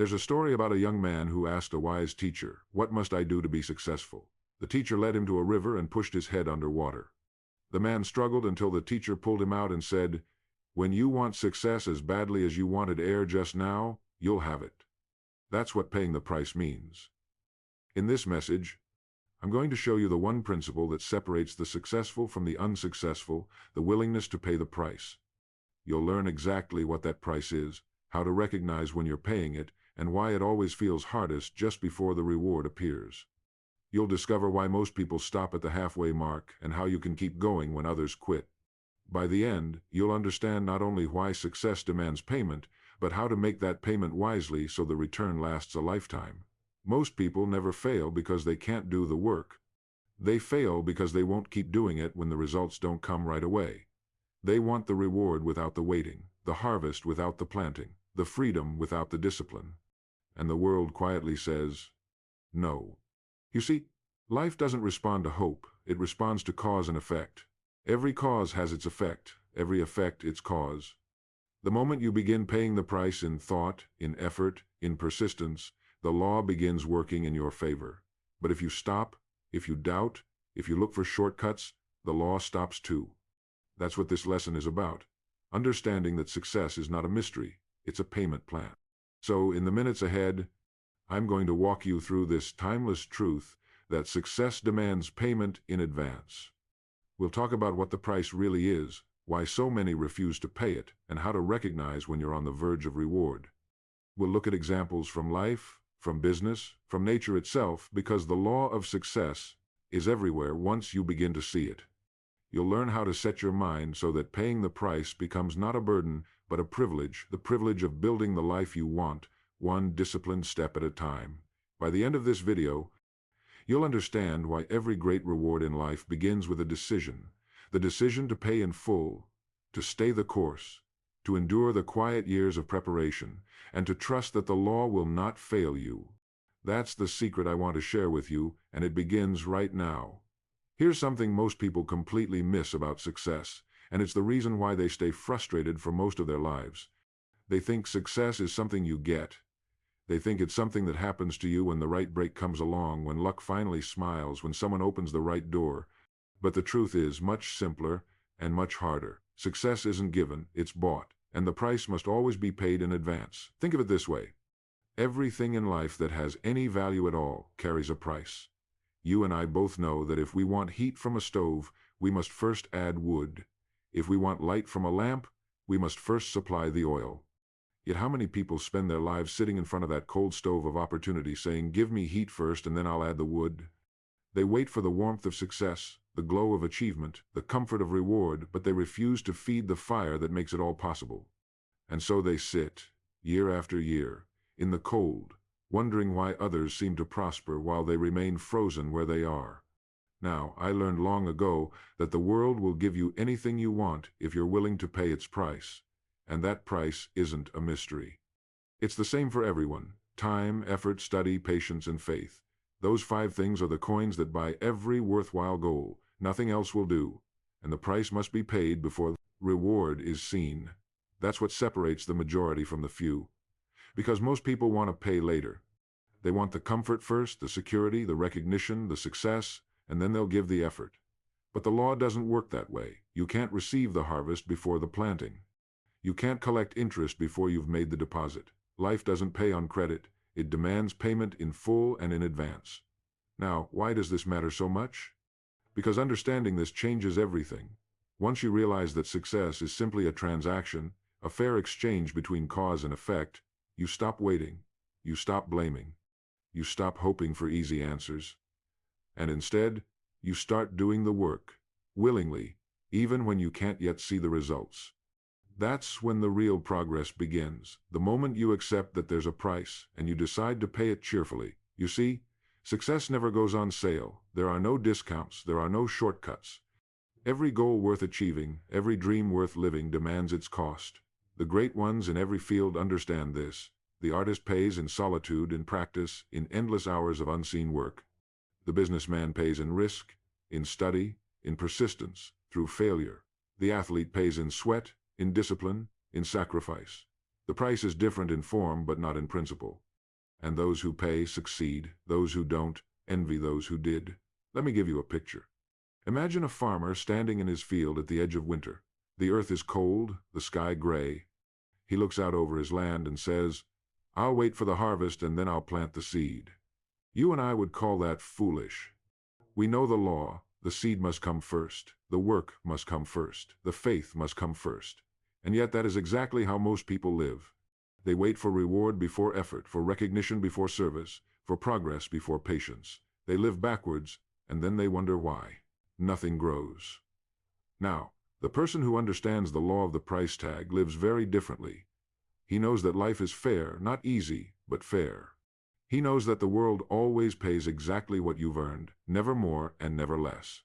There's a story about a young man who asked a wise teacher, "What must I do to be successful?" The teacher led him to a river and pushed his head under water. The man struggled until the teacher pulled him out and said, "When you want success as badly as you wanted air just now, you'll have it." That's what paying the price means. In this message, I'm going to show you the one principle that separates the successful from the unsuccessful, the willingness to pay the price. You'll learn exactly what that price is, how to recognize when you're paying it, and why it always feels hardest just before the reward appears. You'll discover why most people stop at the halfway mark and how you can keep going when others quit. By the end, you'll understand not only why success demands payment, but how to make that payment wisely so the return lasts a lifetime. Most people never fail because they can't do the work. They fail because they won't keep doing it when the results don't come right away. They want the reward without the waiting, the harvest without the planting, the freedom without the discipline. And the world quietly says, no. You see, life doesn't respond to hope, it responds to cause and effect. Every cause has its effect, every effect its cause. The moment you begin paying the price in thought, in effort, in persistence, the law begins working in your favor. But if you stop, if you doubt, if you look for shortcuts, the law stops too. That's what this lesson is about. Understanding that success is not a mystery, it's a payment plan. So in the minutes ahead, I'm going to walk you through this timeless truth that success demands payment in advance. We'll talk about what the price really is, why so many refuse to pay it, and how to recognize when you're on the verge of reward. We'll look at examples from life, from business, from nature itself, because the law of success is everywhere once you begin to see it. You'll learn how to set your mind so that paying the price becomes not a burden, but a privilege, the privilege of building the life you want, one disciplined step at a time. By the end of this video, you'll understand why every great reward in life begins with a decision. The decision to pay in full, to stay the course, to endure the quiet years of preparation, and to trust that the law will not fail you. That's the secret I want to share with you, and it begins right now. Here's something most people completely miss about success, and it's the reason why they stay frustrated for most of their lives. They think success is something you get. They think it's something that happens to you when the right break comes along, when luck finally smiles, when someone opens the right door. But the truth is much simpler and much harder. Success isn't given, it's bought, and the price must always be paid in advance. Think of it this way. Everything in life that has any value at all carries a price. You and I both know that if we want heat from a stove, we must first add wood. If we want light from a lamp, we must first supply the oil. Yet how many people spend their lives sitting in front of that cold stove of opportunity saying, "Give me heat first and then I'll add the wood"? They wait for the warmth of success, the glow of achievement, the comfort of reward, but they refuse to feed the fire that makes it all possible. And so they sit, year after year, in the cold, wondering why others seem to prosper while they remain frozen where they are. Now, I learned long ago that the world will give you anything you want if you're willing to pay its price. And that price isn't a mystery. It's the same for everyone. Time, effort, study, patience, and faith. Those 5 things are the coins that buy every worthwhile goal. Nothing else will do. And the price must be paid before the reward is seen. That's what separates the majority from the few. Because most people want to pay later. They want the comfort first, the security, the recognition, the success, and then they'll give the effort. But the law doesn't work that way. You can't receive the harvest before the planting. You can't collect interest before you've made the deposit. Life doesn't pay on credit. It demands payment in full and in advance. Now, why does this matter so much? Because understanding this changes everything. Once you realize that success is simply a transaction, a fair exchange between cause and effect, you stop waiting, you stop blaming, you stop hoping for easy answers. And instead, you start doing the work, willingly, even when you can't yet see the results. That's when the real progress begins, the moment you accept that there's a price and you decide to pay it cheerfully. You see, success never goes on sale. There are no discounts, there are no shortcuts. Every goal worth achieving, every dream worth living demands its cost. The great ones in every field understand this. The artist pays in solitude, in practice, in endless hours of unseen work. The businessman pays in risk, in study, in persistence, through failure. The athlete pays in sweat, in discipline, in sacrifice. The price is different in form but not in principle. And those who pay succeed, those who don't envy those who did. Let me give you a picture. Imagine a farmer standing in his field at the edge of winter. The earth is cold, the sky gray. He looks out over his land and says, "I'll wait for the harvest and then I'll plant the seed." You and I would call that foolish. We know the law. The seed must come first. The work must come first. The faith must come first. And yet that is exactly how most people live. They wait for reward before effort, for recognition before service, for progress before patience. They live backwards, and then they wonder why nothing grows. Now, the person who understands the law of the price tag lives very differently. He knows that life is fair, not easy, but fair. He knows that the world always pays exactly what you've earned, never more and never less.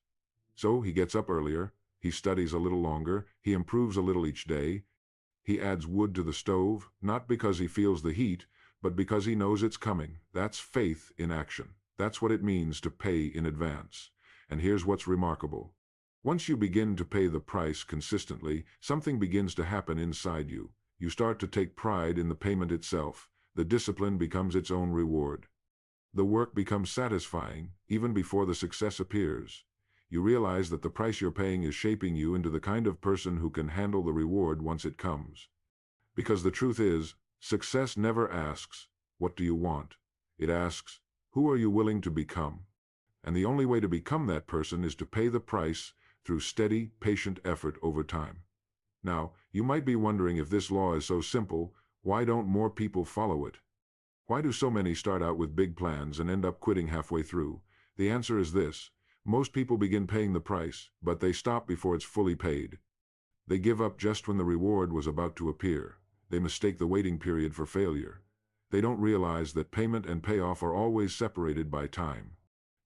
So he gets up earlier, he studies a little longer, he improves a little each day. He adds wood to the stove, not because he feels the heat, but because he knows it's coming. That's faith in action. That's what it means to pay in advance. And here's what's remarkable. Once you begin to pay the price consistently, something begins to happen inside you. You start to take pride in the payment itself. The discipline becomes its own reward. The work becomes satisfying, even before the success appears. You realize that the price you're paying is shaping you into the kind of person who can handle the reward once it comes. Because the truth is, success never asks, "What do you want?" It asks, "Who are you willing to become?" And the only way to become that person is to pay the price through steady, patient effort over time. Now, you might be wondering, if this law is so simple, why don't more people follow it? Why do so many start out with big plans and end up quitting halfway through? The answer is this. Most people begin paying the price, but they stop before it's fully paid. They give up just when the reward was about to appear. They mistake the waiting period for failure. They don't realize that payment and payoff are always separated by time.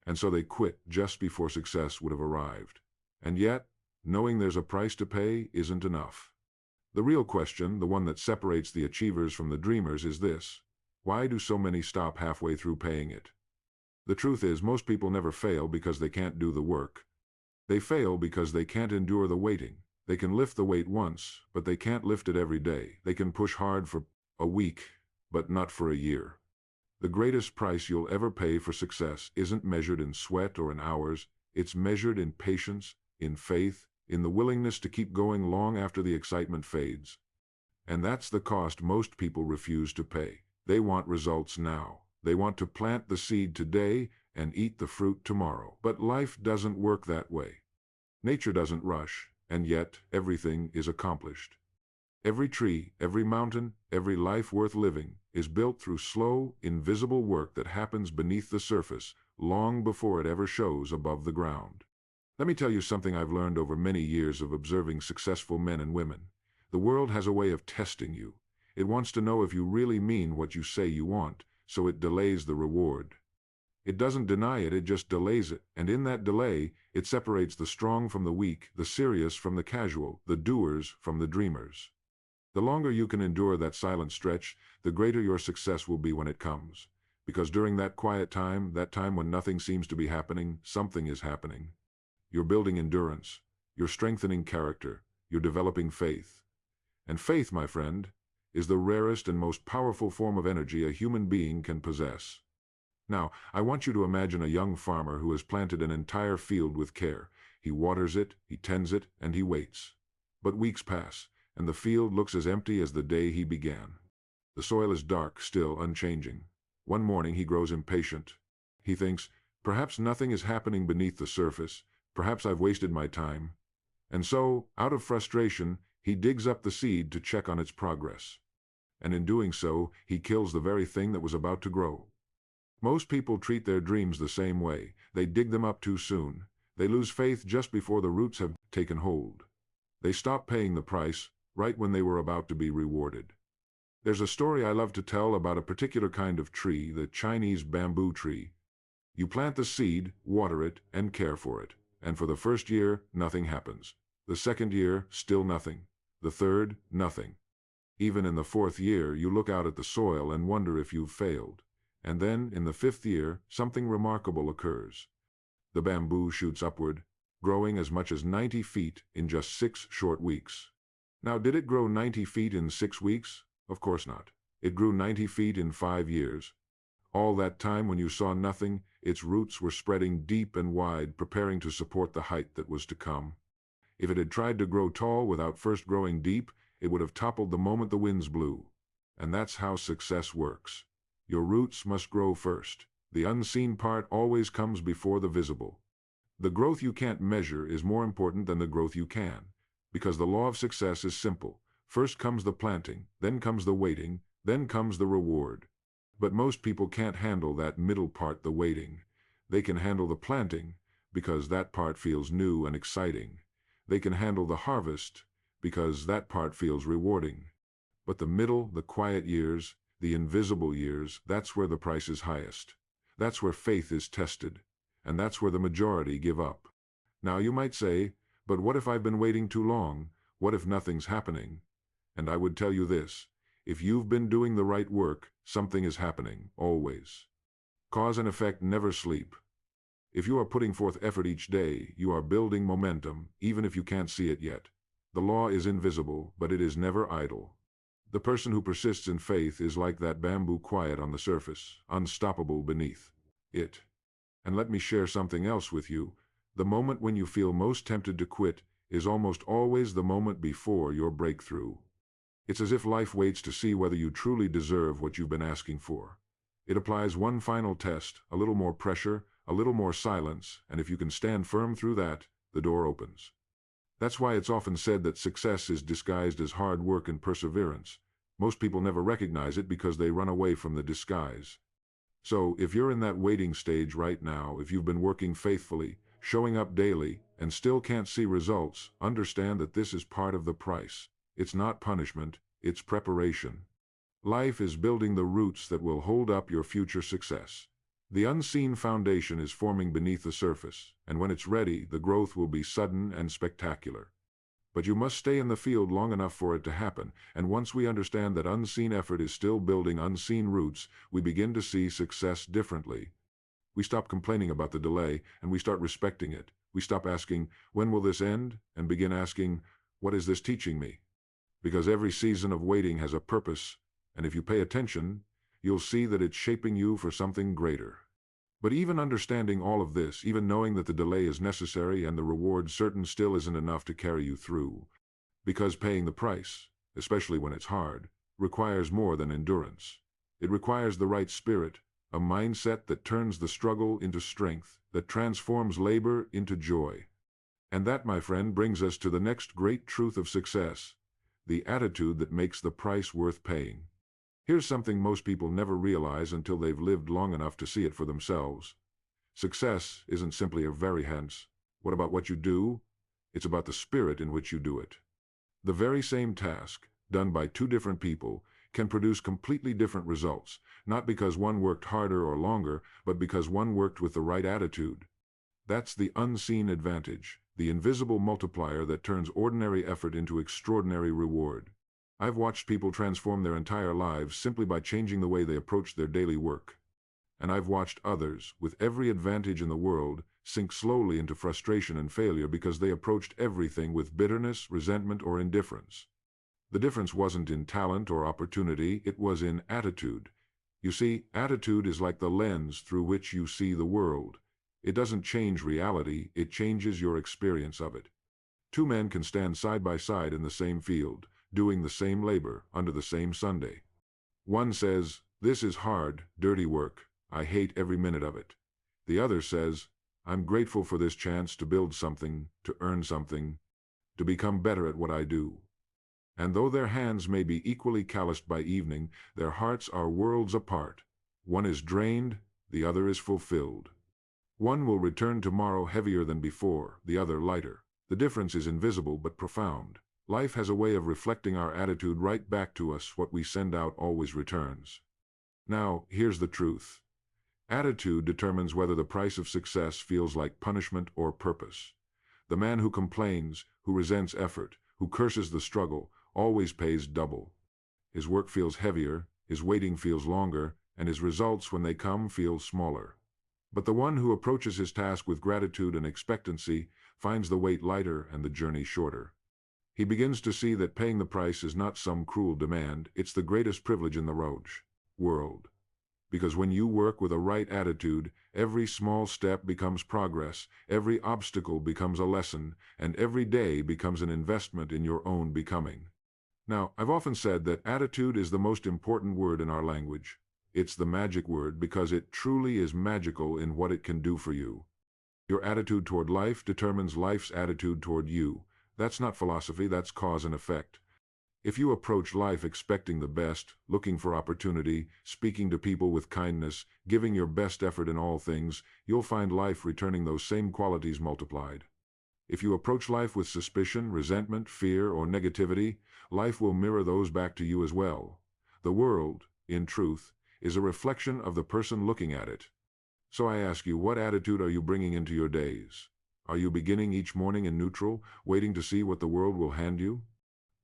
And so they quit just before success would have arrived. And yet, knowing there's a price to pay isn't enough. The real question, the one that separates the achievers from the dreamers, is this. Why do so many stop halfway through paying it? The truth is, most people never fail because they can't do the work. They fail because they can't endure the waiting. They can lift the weight once, but they can't lift it every day. They can push hard for a week, but not for a year. The greatest price you'll ever pay for success isn't measured in sweat or in hours. It's measured in patience, in faith, in the willingness to keep going long after the excitement fades. And that's the cost most people refuse to pay. They want results now. They want to plant the seed today and eat the fruit tomorrow. But life doesn't work that way. Nature doesn't rush, and yet everything is accomplished. Every tree, every mountain, every life worth living is built through slow, invisible work that happens beneath the surface long before it ever shows above the ground. Let me tell you something I've learned over many years of observing successful men and women. The world has a way of testing you. It wants to know if you really mean what you say you want, so it delays the reward. It doesn't deny it, it just delays it, and in that delay, it separates the strong from the weak, the serious from the casual, the doers from the dreamers. The longer you can endure that silent stretch, the greater your success will be when it comes. Because during that quiet time, that time when nothing seems to be happening, something is happening. You're building endurance, you're strengthening character, you're developing faith. And faith, my friend, is the rarest and most powerful form of energy a human being can possess. Now, I want you to imagine a young farmer who has planted an entire field with care. He waters it, he tends it, and he waits. But weeks pass, and the field looks as empty as the day he began. The soil is dark, still, unchanging. One morning he grows impatient. He thinks, perhaps nothing is happening beneath the surface, perhaps I've wasted my time. And so, out of frustration, he digs up the seed to check on its progress. And in doing so, he kills the very thing that was about to grow. Most people treat their dreams the same way. They dig them up too soon. They lose faith just before the roots have taken hold. They stop paying the price right when they were about to be rewarded. There's a story I love to tell about a particular kind of tree, the Chinese bamboo tree. You plant the seed, water it, and care for it. And for the first year, nothing happens. The second year, still nothing. The third, nothing. Even in the fourth year, you look out at the soil and wonder if you've failed. And then, in the fifth year, something remarkable occurs. The bamboo shoots upward, growing as much as 90 feet in just 6 short weeks. Now, did it grow 90 feet in 6 weeks? Of course not. It grew 90 feet in 5 years. All that time when you saw nothing, its roots were spreading deep and wide, preparing to support the height that was to come. If it had tried to grow tall without first growing deep, it would have toppled the moment the winds blew. And that's how success works. Your roots must grow first. The unseen part always comes before the visible. The growth you can't measure is more important than the growth you can, because the law of success is simple. First comes the planting, then comes the waiting, then comes the reward. But most people can't handle that middle part, the waiting. They can handle the planting, because that part feels new and exciting. They can handle the harvest, because that part feels rewarding. But the middle, the quiet years, the invisible years, that's where the price is highest. That's where faith is tested. And that's where the majority give up. Now you might say, but what if I've been waiting too long? What if nothing's happening? And I would tell you this: if you've been doing the right work, something is happening, always. Cause and effect never sleep. If you are putting forth effort each day, you are building momentum, even if you can't see it yet. The law is invisible, but it is never idle. The person who persists in faith is like that bamboo, quiet on the surface, unstoppable beneath it. And let me share something else with you. The moment when you feel most tempted to quit is almost always the moment before your breakthrough. It's as if life waits to see whether you truly deserve what you've been asking for. It applies one final test, a little more pressure, a little more silence, and if you can stand firm through that, the door opens. That's why it's often said that success is disguised as hard work and perseverance. Most people never recognize it because they run away from the disguise. So, if you're in that waiting stage right now, if you've been working faithfully, showing up daily, and still can't see results, understand that this is part of the price. It's not punishment, it's preparation. Life is building the roots that will hold up your future success. The unseen foundation is forming beneath the surface, and when it's ready, the growth will be sudden and spectacular. But you must stay in the field long enough for it to happen, and once we understand that unseen effort is still building unseen roots, we begin to see success differently. We stop complaining about the delay, and we start respecting it. We stop asking, when will this end? And begin asking, what is this teaching me? Because every season of waiting has a purpose, and if you pay attention, you'll see that it's shaping you for something greater. But even understanding all of this, even knowing that the delay is necessary and the reward certain, still isn't enough to carry you through. Because paying the price, especially when it's hard, requires more than endurance. It requires the right spirit, a mindset that turns the struggle into strength, that transforms labor into joy. And that, my friend, brings us to the next great truth of success: the attitude that makes the price worth paying. Here's something most people never realize until they've lived long enough to see it for themselves. Success isn't simply a variance. What about what you do? It's about the spirit in which you do it. The very same task, done by two different people, can produce completely different results, not because one worked harder or longer, but because one worked with the right attitude. That's the unseen advantage, the invisible multiplier that turns ordinary effort into extraordinary reward. I've watched people transform their entire lives simply by changing the way they approach their daily work. And I've watched others, with every advantage in the world, sink slowly into frustration and failure because they approached everything with bitterness, resentment, or indifference. The difference wasn't in talent or opportunity, it was in attitude. You see, attitude is like the lens through which you see the world. It doesn't change reality, it changes your experience of it. Two men can stand side by side in the same field, doing the same labor, under the same Sunday. One says, "This is hard, dirty work. I hate every minute of it." The other says, "I'm grateful for this chance to build something, to earn something, to become better at what I do." And though their hands may be equally calloused by evening, their hearts are worlds apart. One is drained, the other is fulfilled. One will return tomorrow heavier than before, the other lighter. The difference is invisible but profound. Life has a way of reflecting our attitude right back to us. What we send out always returns. Now, here's the truth. Attitude determines whether the price of success feels like punishment or purpose. The man who complains, who resents effort, who curses the struggle, always pays double. His work feels heavier, his waiting feels longer, and his results, when they come, feel smaller. But the one who approaches his task with gratitude and expectancy finds the wait lighter and the journey shorter. He begins to see that paying the price is not some cruel demand, it's the greatest privilege in the roach world. Because when you work with a right attitude, every small step becomes progress, every obstacle becomes a lesson, and every day becomes an investment in your own becoming. Now, I've often said that attitude is the most important word in our language. It's the magic word because it truly is magical in what it can do for you. Your attitude toward life determines life's attitude toward you. That's not philosophy, that's cause and effect. If you approach life expecting the best, looking for opportunity, speaking to people with kindness, giving your best effort in all things, you'll find life returning those same qualities multiplied. If you approach life with suspicion, resentment, fear, or negativity, life will mirror those back to you as well. The world, in truth, is a reflection of the person looking at it. So I ask you, what attitude are you bringing into your days? Are you beginning each morning in neutral, waiting to see what the world will hand you?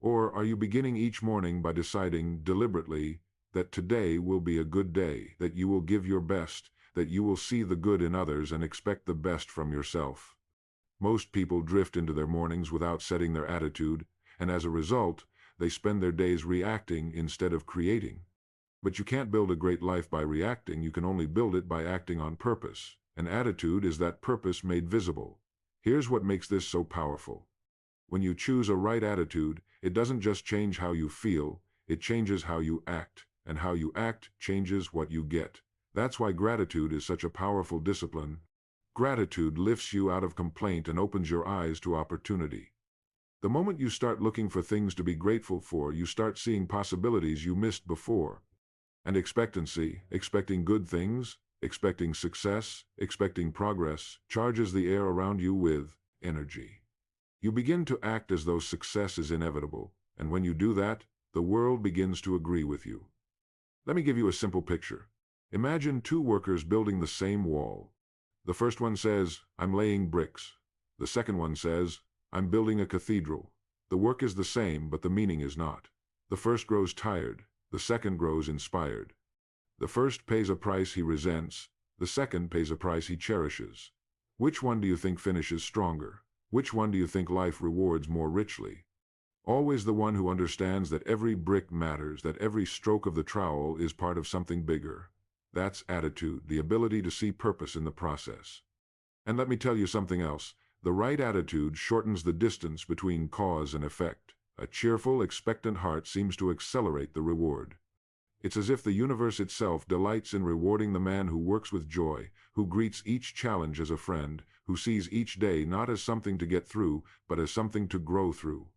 Or are you beginning each morning by deciding deliberately that today will be a good day, that you will give your best, that you will see the good in others and expect the best from yourself? Most people drift into their mornings without setting their attitude, and as a result, they spend their days reacting instead of creating. But you can't build a great life by reacting, you can only build it by acting on purpose. An attitude is that purpose made visible. Here's what makes this so powerful. When you choose a right attitude, it doesn't just change how you feel, it changes how you act, and how you act changes what you get. That's why gratitude is such a powerful discipline. Gratitude lifts you out of complaint and opens your eyes to opportunity. The moment you start looking for things to be grateful for, you start seeing possibilities you missed before. And expectancy, expecting good things, expecting success, expecting progress, charges the air around you with energy. You begin to act as though success is inevitable, and when you do that, the world begins to agree with you. Let me give you a simple picture. Imagine two workers building the same wall. The first one says, "I'm laying bricks." The second one says, "I'm building a cathedral." The work is the same, but the meaning is not. The first grows tired, the second grows inspired. The first pays a price he resents, the second pays a price he cherishes. Which one do you think finishes stronger? Which one do you think life rewards more richly? Always the one who understands that every brick matters, that every stroke of the trowel is part of something bigger. That's attitude, the ability to see purpose in the process. And let me tell you something else. The right attitude shortens the distance between cause and effect. A cheerful, expectant heart seems to accelerate the reward. It's as if the universe itself delights in rewarding the man who works with joy, who greets each challenge as a friend, who sees each day not as something to get through, but as something to grow through.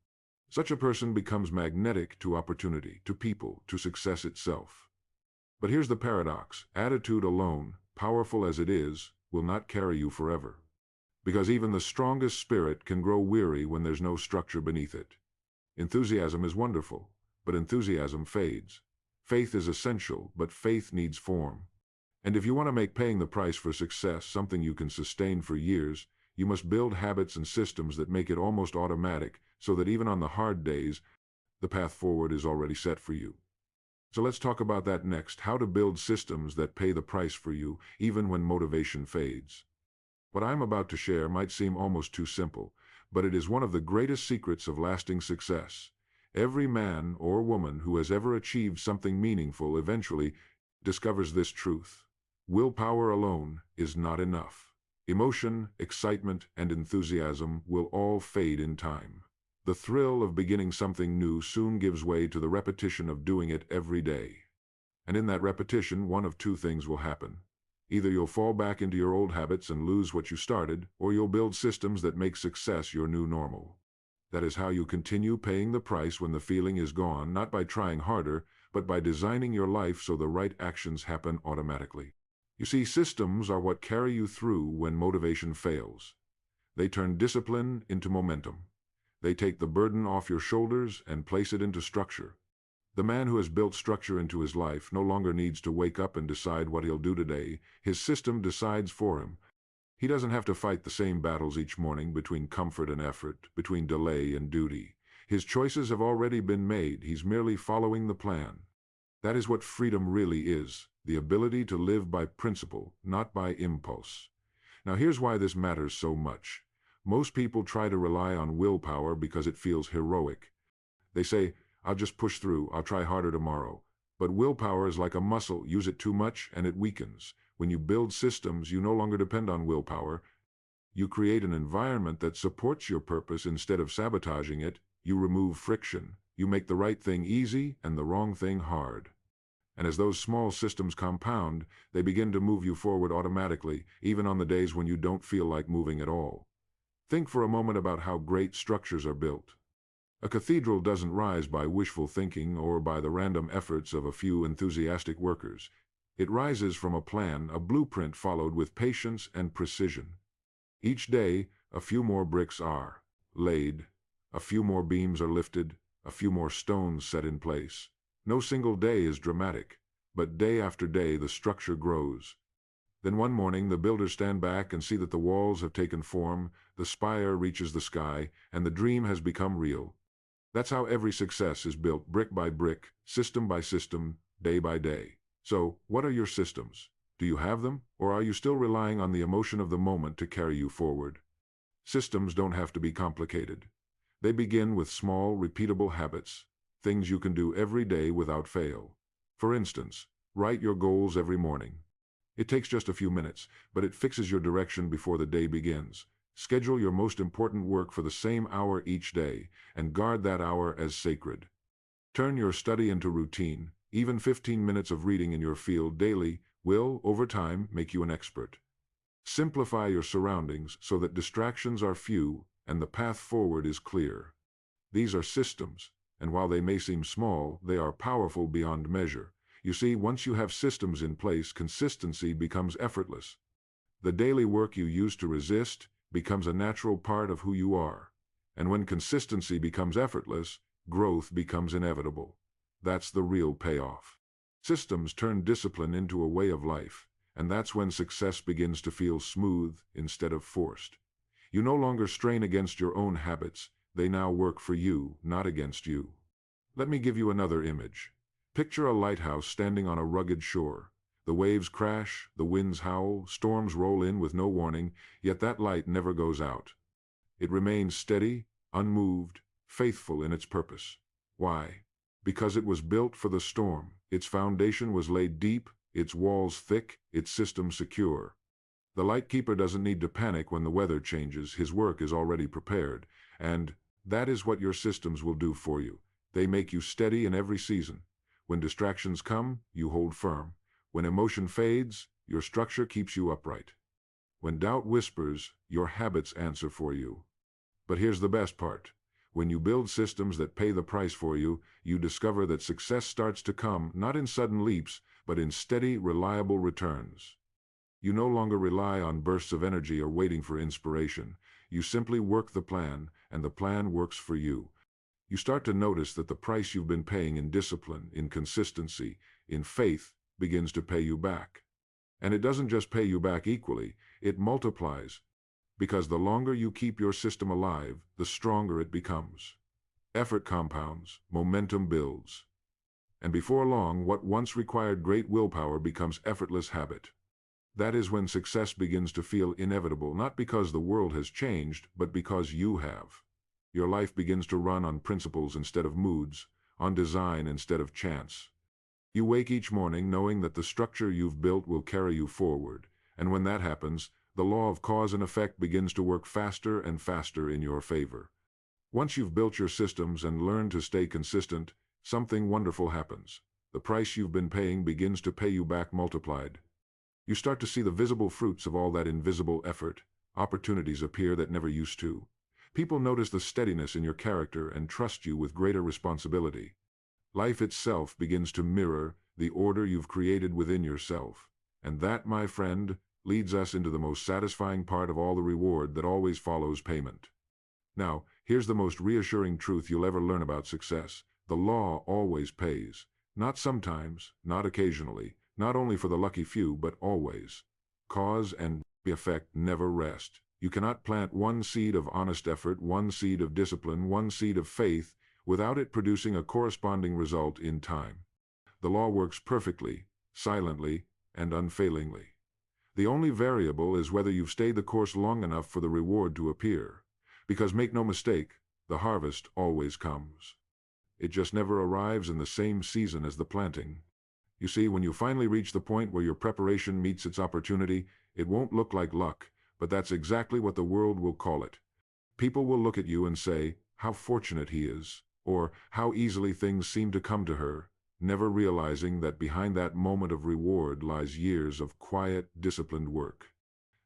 Such a person becomes magnetic to opportunity, to people, to success itself. But here's the paradox. Attitude alone, powerful as it is, will not carry you forever. Because even the strongest spirit can grow weary when there's no structure beneath it. Enthusiasm is wonderful, but enthusiasm fades. Faith is essential, but faith needs form. And if you want to make paying the price for success something you can sustain for years, you must build habits and systems that make it almost automatic, so that even on the hard days, the path forward is already set for you. So let's talk about that next, how to build systems that pay the price for you, even when motivation fades. What I'm about to share might seem almost too simple, but it is one of the greatest secrets of lasting success. Every man or woman who has ever achieved something meaningful eventually discovers this truth. Willpower alone is not enough. Emotion, excitement, and enthusiasm will all fade in time. The thrill of beginning something new soon gives way to the repetition of doing it every day. And in that repetition, one of two things will happen. Either you'll fall back into your old habits and lose what you started, or you'll build systems that make success your new normal. That is how you continue paying the price when the feeling is gone, not by trying harder, but by designing your life so the right actions happen automatically. You see, systems are what carry you through when motivation fails. They turn discipline into momentum. They take the burden off your shoulders and place it into structure. The man who has built structure into his life no longer needs to wake up and decide what he'll do today. His system decides for him. He doesn't have to fight the same battles each morning between comfort and effort, between delay and duty. His choices have already been made. He's merely following the plan. That is what freedom really is, the ability to live by principle, not by impulse. Now here's why this matters so much. Most people try to rely on willpower because it feels heroic. They say, "I'll just push through, I'll try harder tomorrow." But willpower is like a muscle. Use it too much and it weakens. When you build systems, you no longer depend on willpower. You create an environment that supports your purpose instead of sabotaging it. You remove friction. You make the right thing easy and the wrong thing hard. And as those small systems compound, they begin to move you forward automatically, even on the days when you don't feel like moving at all. Think for a moment about how great structures are built. A cathedral doesn't rise by wishful thinking or by the random efforts of a few enthusiastic workers. It rises from a plan, a blueprint followed with patience and precision. Each day, a few more bricks are laid, a few more beams are lifted, a few more stones set in place. No single day is dramatic, but day after day the structure grows. Then one morning the builders stand back and see that the walls have taken form, the spire reaches the sky, and the dream has become real. That's how every success is built, brick by brick, system by system, day by day. So, what are your systems? Do you have them, or are you still relying on the emotion of the moment to carry you forward? Systems don't have to be complicated. They begin with small, repeatable habits, things you can do every day without fail. For instance, write your goals every morning. It takes just a few minutes, but it fixes your direction before the day begins. Schedule your most important work for the same hour each day, and guard that hour as sacred. Turn your study into routine. Even 15 minutes of reading in your field daily will, over time, make you an expert. Simplify your surroundings so that distractions are few and the path forward is clear. These are systems, and while they may seem small, they are powerful beyond measure. You see, once you have systems in place, consistency becomes effortless. The daily work you used to resist becomes a natural part of who you are. And when consistency becomes effortless, growth becomes inevitable. That's the real payoff. Systems turn discipline into a way of life, and that's when success begins to feel smooth instead of forced. You no longer strain against your own habits. They now work for you, not against you. Let me give you another image. Picture a lighthouse standing on a rugged shore. The waves crash, the winds howl, storms roll in with no warning, yet that light never goes out. It remains steady, unmoved, faithful in its purpose. Why? Because it was built for the storm. Its foundation was laid deep, its walls thick, its system secure. The lightkeeper doesn't need to panic when the weather changes. His work is already prepared, and that is what your systems will do for you. They make you steady in every season. When distractions come, you hold firm. When emotion fades, your structure keeps you upright. When doubt whispers, your habits answer for you. But here's the best part. When you build systems that pay the price for you, you discover that success starts to come not in sudden leaps, but in steady, reliable returns. You no longer rely on bursts of energy or waiting for inspiration. You simply work the plan, and the plan works for you. You start to notice that the price you've been paying in discipline, in consistency, in faith, begins to pay you back. And it doesn't just pay you back equally, it multiplies. Because the longer you keep your system alive, the stronger it becomes. Effort compounds, momentum builds. And before long, what once required great willpower becomes effortless habit. That is when success begins to feel inevitable, not because the world has changed, but because you have. Your life begins to run on principles instead of moods, on design instead of chance. You wake each morning knowing that the structure you've built will carry you forward, and when that happens, the law of cause and effect begins to work faster and faster in your favor. Once you've built your systems and learned to stay consistent, something wonderful happens. The price you've been paying begins to pay you back multiplied. You start to see the visible fruits of all that invisible effort. Opportunities appear that never used to. People notice the steadiness in your character and trust you with greater responsibility. Life itself begins to mirror the order you've created within yourself. And that, my friend, leads us into the most satisfying part of all, the reward that always follows payment. Now, here's the most reassuring truth you'll ever learn about success. The law always pays. Not sometimes, not occasionally, not only for the lucky few, but always. Cause and effect never rest. You cannot plant one seed of honest effort, one seed of discipline, one seed of faith, without it producing a corresponding result in time. The law works perfectly, silently, and unfailingly. The only variable is whether you've stayed the course long enough for the reward to appear. Because make no mistake, the harvest always comes. It just never arrives in the same season as the planting. You see, when you finally reach the point where your preparation meets its opportunity, it won't look like luck, but that's exactly what the world will call it. People will look at you and say, "How fortunate he is," or "How easily things seem to come to her," never realizing that behind that moment of reward lies years of quiet, disciplined work.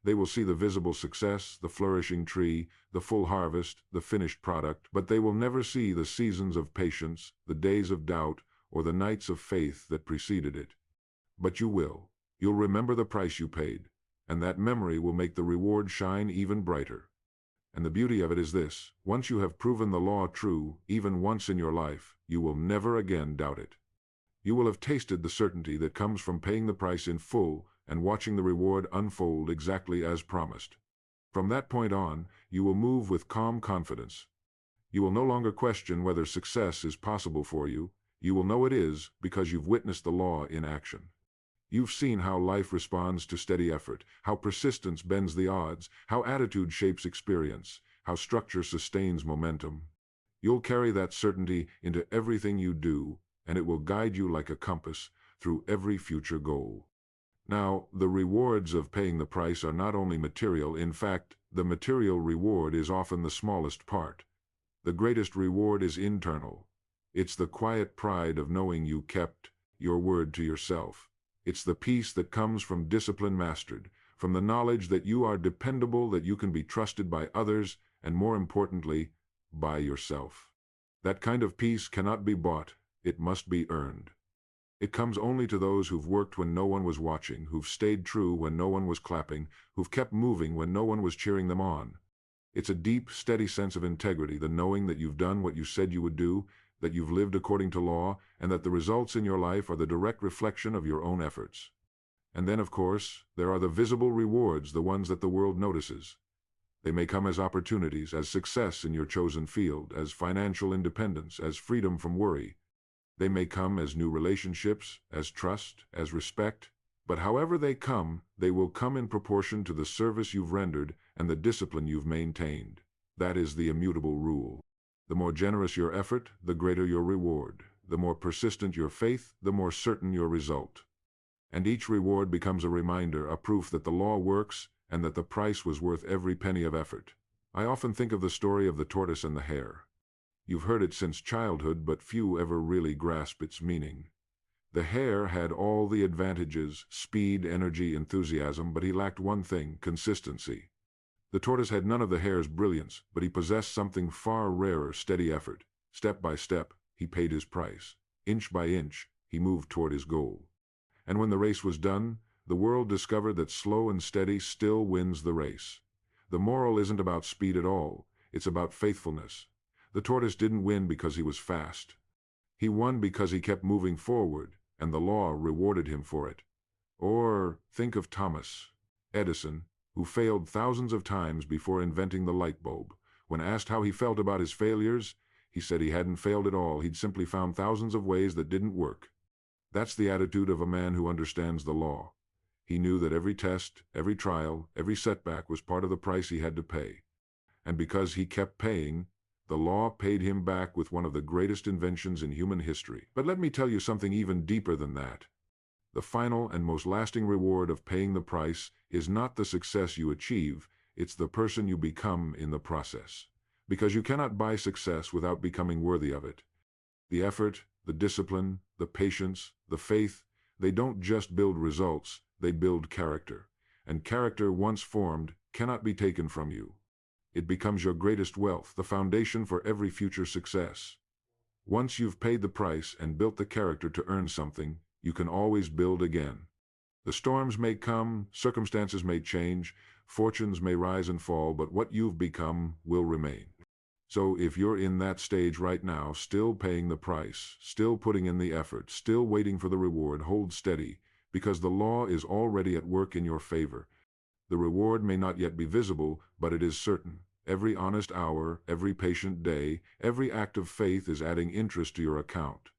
They will see the visible success, the flourishing tree, the full harvest, the finished product, but they will never see the seasons of patience, the days of doubt, or the nights of faith that preceded it. But you will. You'll remember the price you paid, and that memory will make the reward shine even brighter. And the beauty of it is this: once you have proven the law true, even once in your life, you will never again doubt it. You will have tasted the certainty that comes from paying the price in full and watching the reward unfold exactly as promised. From that point on, you will move with calm confidence. You will no longer question whether success is possible for you. You will know it is because you've witnessed the law in action. You've seen how life responds to steady effort, how persistence bends the odds, how attitude shapes experience, how structure sustains momentum. You'll carry that certainty into everything you do, and it will guide you like a compass through every future goal. Now, the rewards of paying the price are not only material. In fact, the material reward is often the smallest part. The greatest reward is internal. It's the quiet pride of knowing you kept your word to yourself. It's the peace that comes from discipline mastered, from the knowledge that you are dependable, that you can be trusted by others, and more importantly, by yourself. That kind of peace cannot be bought. It must be earned. It comes only to those who've worked when no one was watching, who've stayed true when no one was clapping, who've kept moving when no one was cheering them on. It's a deep, steady sense of integrity, the knowing that you've done what you said you would do, that you've lived according to law, and that the results in your life are the direct reflection of your own efforts. And then, of course, there are the visible rewards, the ones that the world notices. They may come as opportunities, as success in your chosen field, as financial independence, as freedom from worry. They may come as new relationships, as trust, as respect. But however they come, they will come in proportion to the service you've rendered and the discipline you've maintained. That is the immutable rule. The more generous your effort, the greater your reward. The more persistent your faith, the more certain your result. And each reward becomes a reminder, a proof that the law works and that the price was worth every penny of effort. I often think of the story of the tortoise and the hare. You've heard it since childhood, but few ever really grasp its meaning. The hare had all the advantages: speed, energy, enthusiasm, but he lacked one thing: consistency. The tortoise had none of the hare's brilliance, but he possessed something far rarer: steady effort. Step by step, he paid his price. Inch by inch, he moved toward his goal. And when the race was done, the world discovered that slow and steady still wins the race. The moral isn't about speed at all. It's about faithfulness. The tortoise didn't win because he was fast. He won because he kept moving forward, and the law rewarded him for it. Or think of Thomas Edison, who failed thousands of times before inventing the light bulb. When asked how he felt about his failures, he said he hadn't failed at all. He'd simply found thousands of ways that didn't work. That's the attitude of a man who understands the law. He knew that every test, every trial, every setback was part of the price he had to pay. And because he kept paying, the law paid him back with one of the greatest inventions in human history. But let me tell you something even deeper than that. The final and most lasting reward of paying the price is not the success you achieve, it's the person you become in the process. Because you cannot buy success without becoming worthy of it. The effort, the discipline, the patience, the faith, they don't just build results, they build character. And character, once formed, cannot be taken from you. It becomes your greatest wealth, the foundation for every future success. Once you've paid the price and built the character to earn something, you can always build again. The storms may come, circumstances may change, fortunes may rise and fall, but what you've become will remain. So if you're in that stage right now, still paying the price, still putting in the effort, still waiting for the reward, hold steady, because the law is already at work in your favor. The reward may not yet be visible, but it is certain. Every honest hour, every patient day, every act of faith is adding interest to your account.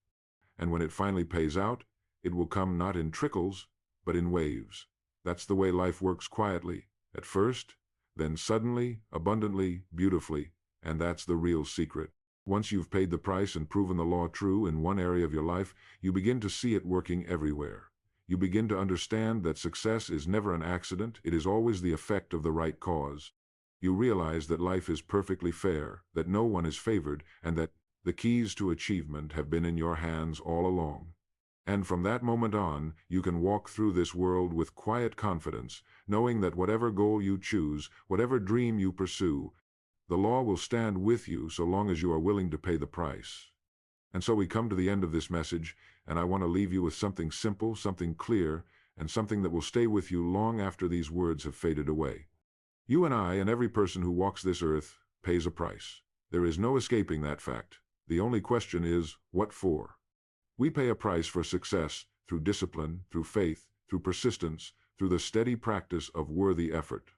And when it finally pays out, it will come not in trickles, but in waves. That's the way life works, quietly, at first, then suddenly, abundantly, beautifully, and that's the real secret. Once you've paid the price and proven the law true in one area of your life, you begin to see it working everywhere. You begin to understand that success is never an accident, it is always the effect of the right cause. You realize that life is perfectly fair, that no one is favored, and that the keys to achievement have been in your hands all along. And from that moment on, you can walk through this world with quiet confidence, knowing that whatever goal you choose, whatever dream you pursue, the law will stand with you so long as you are willing to pay the price. And so we come to the end of this message, and I want to leave you with something simple, something clear, and something that will stay with you long after these words have faded away. You and I and every person who walks this earth pays a price. There is no escaping that fact. The only question is, what for? We pay a price for success through discipline, through faith, through persistence, through the steady practice of worthy effort.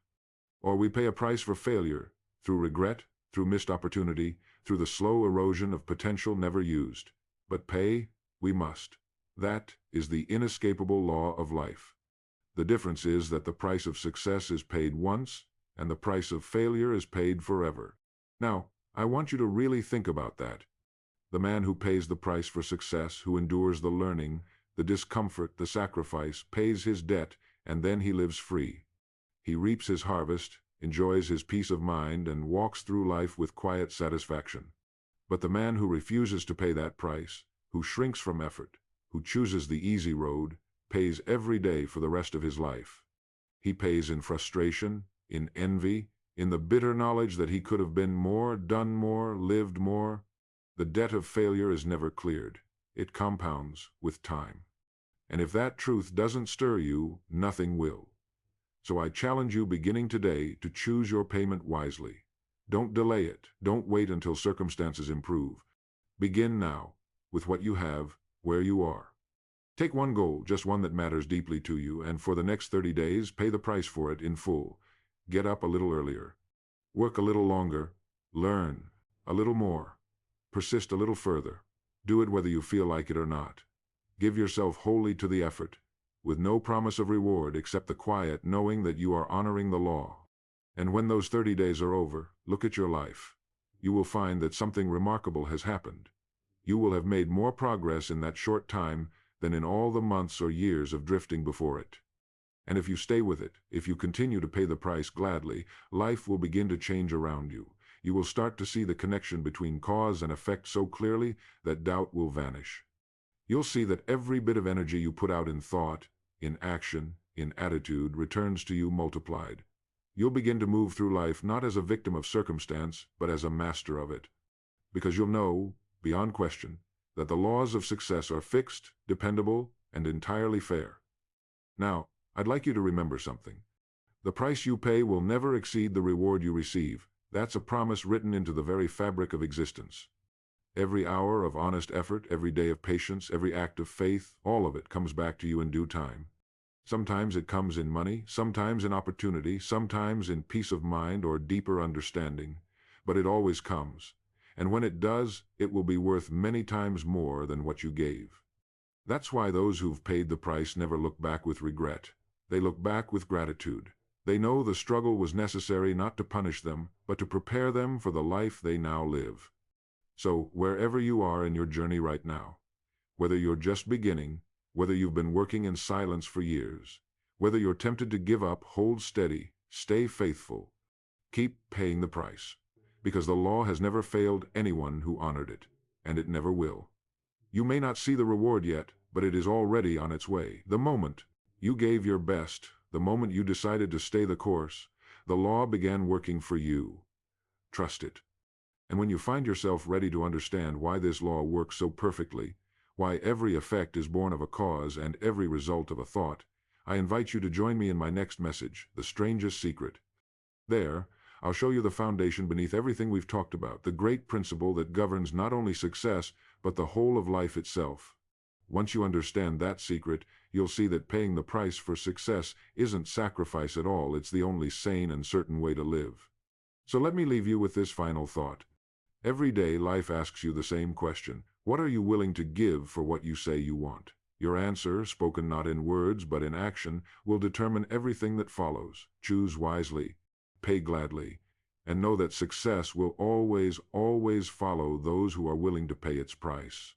Or we pay a price for failure, through regret, through missed opportunity, through the slow erosion of potential never used. But pay, we must. That is the inescapable law of life. The difference is that the price of success is paid once, and the price of failure is paid forever. Now, I want you to really think about that. The man who pays the price for success, who endures the learning, the discomfort, the sacrifice, pays his debt, and then he lives free. He reaps his harvest, enjoys his peace of mind, and walks through life with quiet satisfaction. But the man who refuses to pay that price, who shrinks from effort, who chooses the easy road, pays every day for the rest of his life. He pays in frustration, in envy, in the bitter knowledge that he could have been more, done more, lived more. The debt of failure is never cleared. It compounds with time. And if that truth doesn't stir you, nothing will. So I challenge you beginning today to choose your payment wisely. Don't delay it. Don't wait until circumstances improve. Begin now, with what you have, where you are. Take one goal, just one that matters deeply to you, and for the next 30 days, pay the price for it in full. Get up a little earlier. Work a little longer. Learn a little more. Persist a little further. Do it whether you feel like it or not. Give yourself wholly to the effort, with no promise of reward except the quiet knowing that you are honoring the law. And when those 30 days are over, look at your life. You will find that something remarkable has happened. You will have made more progress in that short time than in all the months or years of drifting before it. And if you stay with it, if you continue to pay the price gladly, life will begin to change around you. You will start to see the connection between cause and effect so clearly that doubt will vanish. You'll see that every bit of energy you put out in thought, in action, in attitude, returns to you multiplied. You'll begin to move through life not as a victim of circumstance, but as a master of it. Because you'll know, beyond question, that the laws of success are fixed, dependable, and entirely fair. Now, I'd like you to remember something. The price you pay will never exceed the reward you receive. That's a promise written into the very fabric of existence. Every hour of honest effort, every day of patience, every act of faith, all of it comes back to you in due time. Sometimes it comes in money, sometimes in opportunity, sometimes in peace of mind or deeper understanding, but it always comes. And when it does, it will be worth many times more than what you gave. That's why those who've paid the price never look back with regret. They look back with gratitude. They know the struggle was necessary not to punish them, but to prepare them for the life they now live. So, wherever you are in your journey right now, whether you're just beginning, whether you've been working in silence for years, whether you're tempted to give up, hold steady, stay faithful, keep paying the price, because the law has never failed anyone who honored it, and it never will. You may not see the reward yet, but it is already on its way. The moment you gave your best, the moment you decided to stay the course, the law began working for you. Trust it. And when you find yourself ready to understand why this law works so perfectly, why every effect is born of a cause and every result of a thought, I invite you to join me in my next message, The Strangest Secret. There, I'll show you the foundation beneath everything we've talked about, the great principle that governs not only success, but the whole of life itself. Once you understand that secret, you'll see that paying the price for success isn't sacrifice at all, it's the only sane and certain way to live. So let me leave you with this final thought. Every day life asks you the same question. What are you willing to give for what you say you want? Your answer, spoken not in words but in action, will determine everything that follows. Choose wisely, pay gladly, and know that success will always, always follow those who are willing to pay its price.